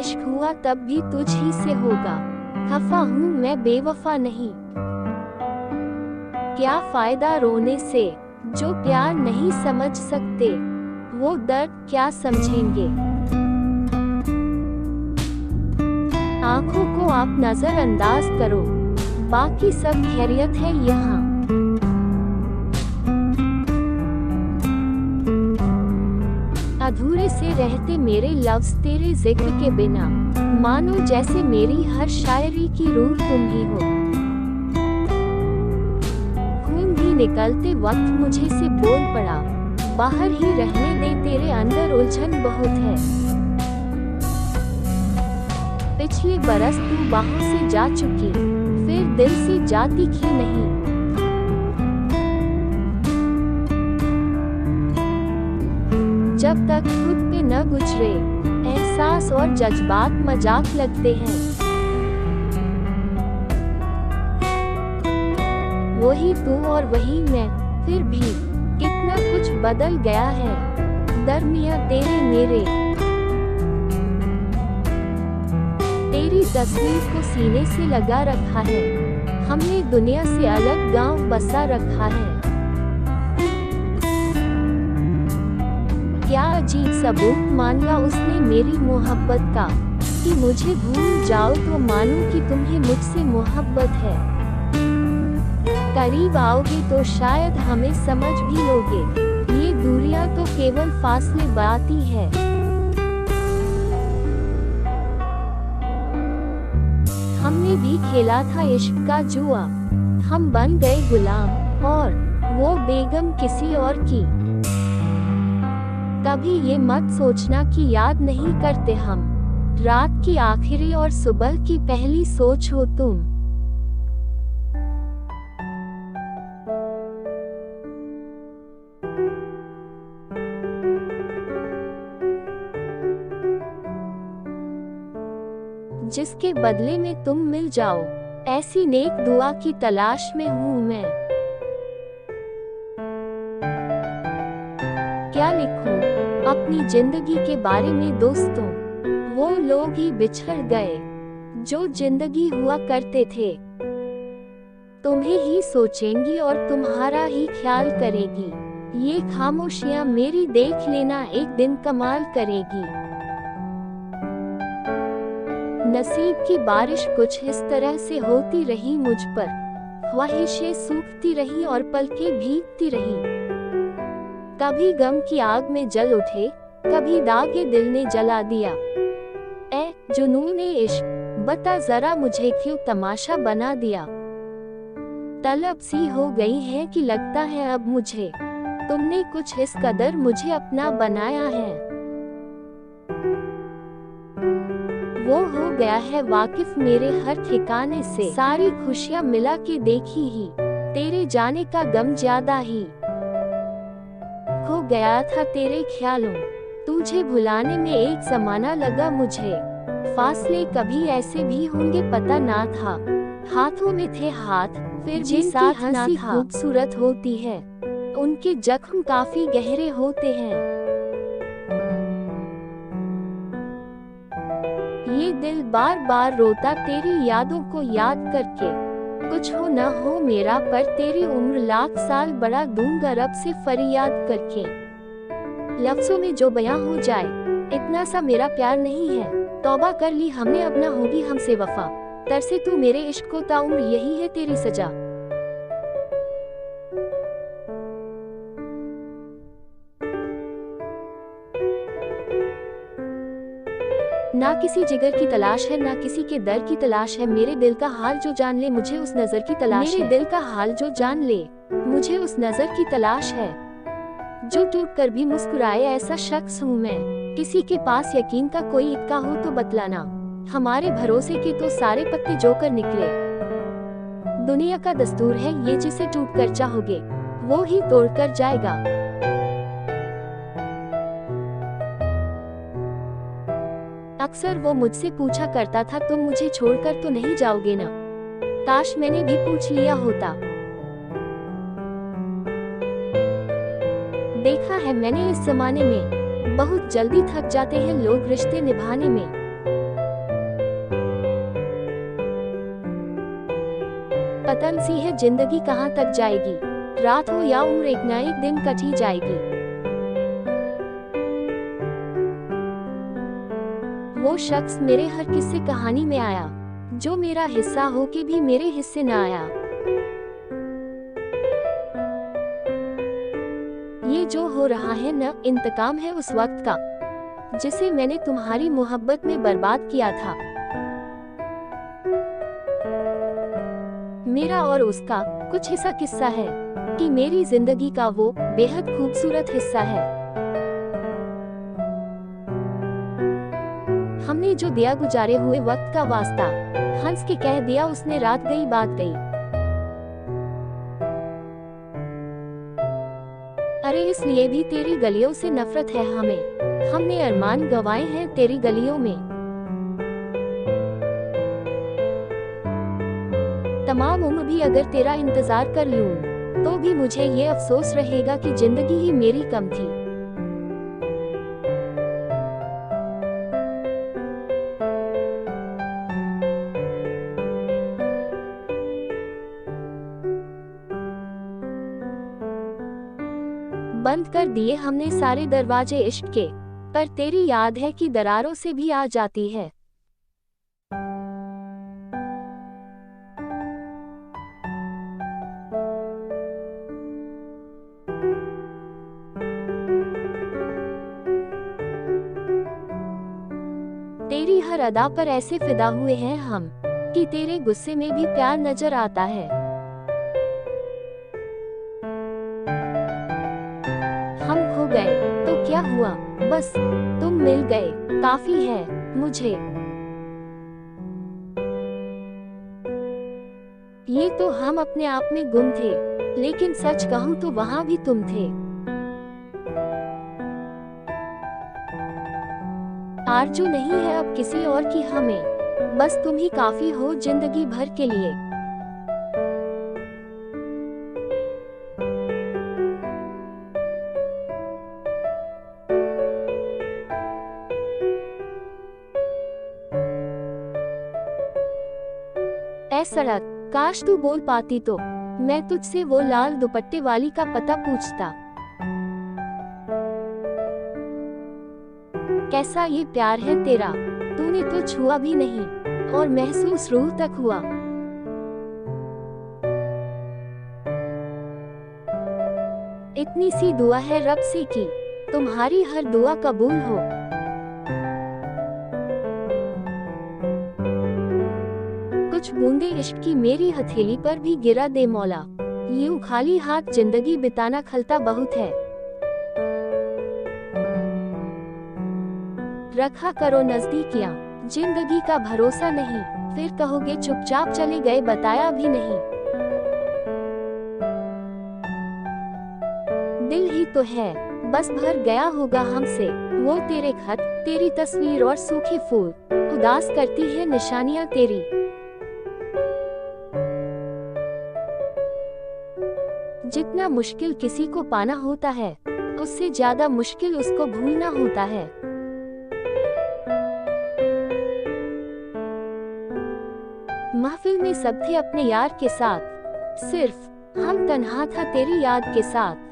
इश्क हुआ तब भी तुझ ही से होगा। खफा हूँ मैं बेवफा नहीं, क्या फायदा रोने से। जो प्यार नहीं समझ सकते वो दर्द क्या समझेंगे। आंखों को आप नजरअंदाज करो, बाकी सब खैरियत है यहाँ। अधूरे से रहते मेरे लफ्ज तेरे जिक्र के बिना, मानो जैसे मेरी हर शायरी की रूह तुम ही हो। खून भी निकलते वक्त मुझे से बोल पड़ा, बाहर ही रहने दे तेरे अंदर उलझन बहुत है। पिछले बरस तू बाहों से जा चुकी, फिर दिल से जाती क्यों नहीं। जब तक खुद पे न गुजरे एहसास और जज्बात मजाक लगते हैं। वही तू और वही मैं, फिर भी कितना कुछ बदल गया है दरमियां तेरे मेरे। तेरी तस्वीर को सीने से लगा रखा है, हमने दुनिया से अलग गांव बसा रखा है। क्या अजीब सबूत मांगा उसने मेरी मोहब्बत का, कि मुझे भूल जाओ तो मानूं कि तुम्हें मुझसे मोहब्बत है। करीब आओगे तो शायद हमें समझ भी लोगे, ये दूरियां तो केवल फासले बाती है। हमने भी खेला था इश्क का जुआ, हम बन गए गुलाम और वो बेगम किसी और की। कभी ये मत सोचना कि याद नहीं करते हम, रात की आखिरी और सुबह की पहली सोच हो तुम। जिसके बदले में तुम मिल जाओ, ऐसी नेक दुआ की तलाश में हूँ मैं। क्या लिखूं अपनी जिंदगी के बारे में दोस्तों, वो लोग ही बिछड़ गए जो जिंदगी हुआ करते थे। तुम्हें ही सोचेंगी और तुम्हारा ही ख्याल करेगी, ये खामोशियां मेरी देख लेना एक दिन कमाल करेगी। नसीब की बारिश कुछ इस तरह से होती रही मुझ पर, ख्वाहिशें सूखती रही और पलकें भीगती रही। कभी गम की आग में जल उठे, कभी दागे दिल ने जला दिया। ए जुनूने इश्क, बता जरा मुझे क्यों तमाशा बना दिया। तलब सी हो गई है कि लगता है अब मुझे, तुमने कुछ इस कदर मुझे अपना बनाया है। वो हो गया है वाकिफ मेरे हर ठिकाने से, सारी खुशियां मिला के देखी ही, तेरे जाने का गम ज्यादा ही। खो गया था तेरे ख्यालों, तुझे भुलाने में एक जमाना लगा मुझे। फासले कभी ऐसे भी होंगे पता ना था, हाथों में थे हाथ फिर भी साथ ना था। खूबसूरत होती है, उनके जख्म काफी गहरे होते हैं। ये दिल बार बार रोता तेरी यादों को याद करके, कुछ हो न हो मेरा पर तेरी उम्र लाख साल बढ़ा दूंगा रब से फरियाद करके। लफ्जों में जो बयां हो जाए, इतना सा मेरा प्यार नहीं है, तौबा कर ली हमने अब न होगी हमसे वफा। तरसे तू मेरे इश्क को ताउम्र यही है तेरी सजा। ना किसी जिगर की तलाश है, ना किसी के दर की तलाश है। मेरे दिल का हाल जो जान ले मुझे उस नजर की तलाश है। मेरे दिल का हाल जो जान ले मुझे उस नजर की तलाश है, जो टूट कर भी मुस्कुराए ऐसा शख्स हूँ मैं। किसी के पास यकीन का कोई इक्का हो तो बतलाना, हमारे भरोसे के तो सारे पत्ते जोकर निकले। दुनिया का दस्तूर है ये, जिसे टूट कर चाहोगे वो ही तोड़ कर जाएगा। अक्सर वो मुझसे पूछा करता था तुम मुझे छोड़कर तो नहीं जाओगे ना। काश मैंने भी पूछ लिया होता। देखा है मैंने इस जमाने में, बहुत जल्दी थक जाते हैं लोग रिश्ते निभाने में। सी है जिंदगी कहाँ तक जाएगी, रात हो या उम्र एक न एक दिन कट ही जाएगी। वो शख्स मेरे हर किस्से कहानी में आया, जो मेरा हिस्सा हो के भी मेरे हिस्से न आया। ये जो हो रहा है न, इंतकाम है उस वक्त का जिसे मैंने तुम्हारी मोहब्बत में बर्बाद किया था। मेरा और उसका कुछ हिस्सा किस्सा है कि मेरी जिंदगी का वो बेहद खूबसूरत हिस्सा है। हमने जो दिया गुजारे हुए वक्त का वास्ता, हंस के कह दिया उसने रात गई बात गई। अरे इसलिए भी तेरी गलियों से नफरत है हमें, हमने अरमान गंवाए हैं तेरी गलियों में। तमाम उम्र भी अगर तेरा इंतजार कर लूं, तो भी मुझे ये अफसोस रहेगा कि जिंदगी ही मेरी कम थी। बंद कर दिए हमने सारे दरवाजे इश्क के, पर तेरी याद है कि दरारों से भी आ जाती है। तेरी हर अदा पर ऐसे फिदा हुए हैं हम कि तेरे गुस्से में भी प्यार नजर आता है। हम खो गए तो क्या हुआ, बस तुम मिल गए काफी है मुझे। ये तो हम अपने आप में गुम थे, लेकिन सच कहूं तो वहां भी तुम थे। आरज़ू नहीं है अब किसी और की हमें, बस तुम ही काफी हो जिंदगी भर के लिए। ऐ सड़क, काश तू बोल पाती तो मैं तुझसे वो लाल दुपट्टे वाली का पता पूछता। कैसा ये प्यार है तेरा, तूने तो छुआ भी नहीं और महसूस रूह तक हुआ। इतनी सी दुआ है रब से कि तुम्हारी हर दुआ कबूल हो। कुछ बूंदे इश्क की मेरी हथेली पर भी गिरा दे मौला, यूं खाली हाथ जिंदगी बिताना खलता बहुत है। रखा करो नजदीकियां, जिंदगी का भरोसा नहीं, फिर कहोगे चुपचाप चले गए बताया भी नहीं। दिल ही तो है, बस भर गया होगा हमसे, वो तेरे खत, तेरी तस्वीर और सूखे फूल, उदास करती है निशानियां तेरी। जितना मुश्किल किसी को पाना होता है, उससे ज्यादा मुश्किल उसको भूलना होता है। महफिल में सब थे अपने यार के साथ, सिर्फ हम तन्हा था तेरी याद के साथ।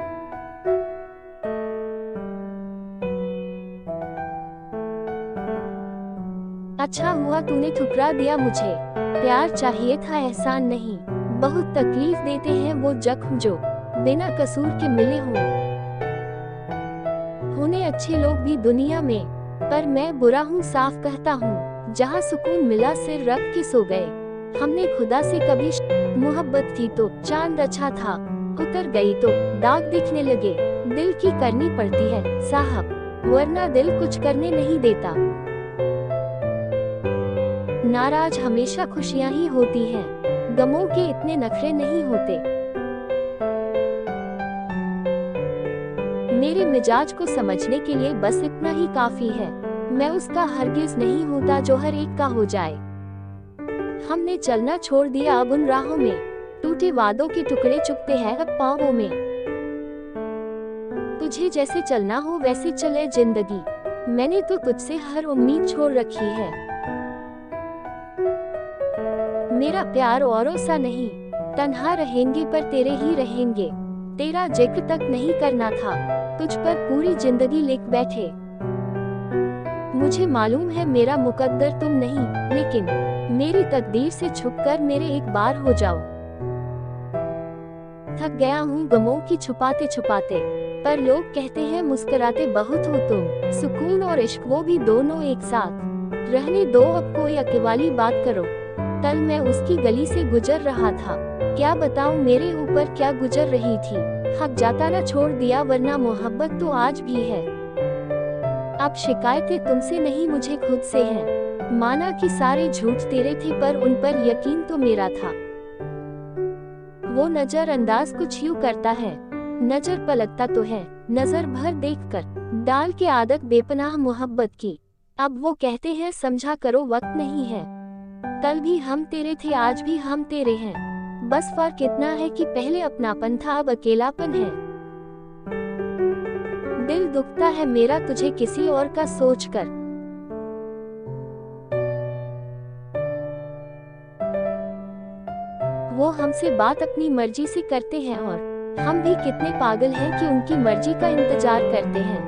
अच्छा हुआ तूने ठुकरा दिया मुझे, प्यार चाहिए था एहसान नहीं। बहुत तकलीफ देते हैं वो जख्म जो बिना कसूर के मिले हों। होने अच्छे लोग भी दुनिया में, पर मैं बुरा हूँ साफ कहता हूँ। जहाँ सुकून मिला सिर रख के सो गए, हमने खुदा से कभी मोहब्बत थी तो चांद अच्छा था, उतर गई तो दाग दिखने लगे। दिल की करनी पड़ती है साहब, वरना दिल कुछ करने नहीं देता। नाराज हमेशा खुशियां ही होती हैं, गमों के इतने नखरे नहीं होते। मेरे मिजाज को समझने के लिए बस इतना ही काफी है, मैं उसका हरगिज नहीं होता जो हर एक का हो जाए। हमने चलना छोड़ दिया अब उन राहों में, टूटे वादों के टुकड़े चुभते हैं अब पांवों में। तुझे जैसे चलना हो वैसे चले जिंदगी, मैंने तो तुझसे हर उम्मीद छोड़ रखी है। मेरा प्यार औरों सा नहीं, तन्हा रहेंगे पर तेरे ही रहेंगे। तेरा जिक्र तक नहीं करना था, तुझ पर पूरी जिंदगी लिख बैठे। मुझे मालूम है मेरा मुकद्दर तुम नहीं, लेकिन मेरी तकदीर से छुपकर मेरे एक बार हो जाओ। थक गया हूँ गमों की छुपाते छुपाते, पर लोग कहते हैं मुस्कुराते बहुत हो तुम। सुकून और इश्क वो भी दोनों एक साथ, रहने दो अब कोई अकेवाली बात करो। कल मैं उसकी गली से गुजर रहा था, क्या बताऊं मेरे ऊपर क्या गुजर रही थी। हक जाता ना छोड़ दिया, वरना मोहब्बत तो आज भी है। अब शिकायतें तुमसे नहीं मुझे खुद से है। माना कि सारे झूठ तेरे थे, पर उन पर यकीन तो मेरा था। वो नजरअंदाज कुछ यूं करता है, नजर पलटता तो है, नजर भर देखकर डाल के आदत बेपनाह मोहब्बत की। अब वो कहते हैं समझा करो वक्त नहीं है। कल भी हम तेरे थे, आज भी हम तेरे हैं, बस फर्क इतना है कि पहले अपनापन था, अब अकेलापन है। दिल दुखता है मेरा तुझे किसी और का सोचकर। वो हमसे बात अपनी मर्जी से करते हैं, और हम भी कितने पागल हैं कि उनकी मर्जी का इंतजार करते हैं।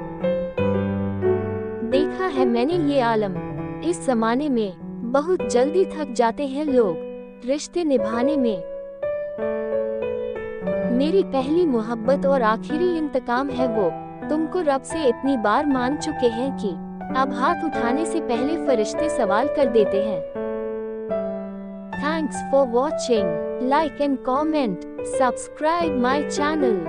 देखा है मैंने ये आलम, इस जमाने में बहुत जल्दी थक जाते हैं लोग रिश्ते निभाने में। मेरी पहली मोहब्बत और आखिरी इंतकाम है वो, तुमको रब से इतनी बार मांग चुके हैं कि अब हाथ उठाने से पहले फरिश्ते सवाल कर देते हैं। Thanks for watching. Like and comment. Subscribe my channel.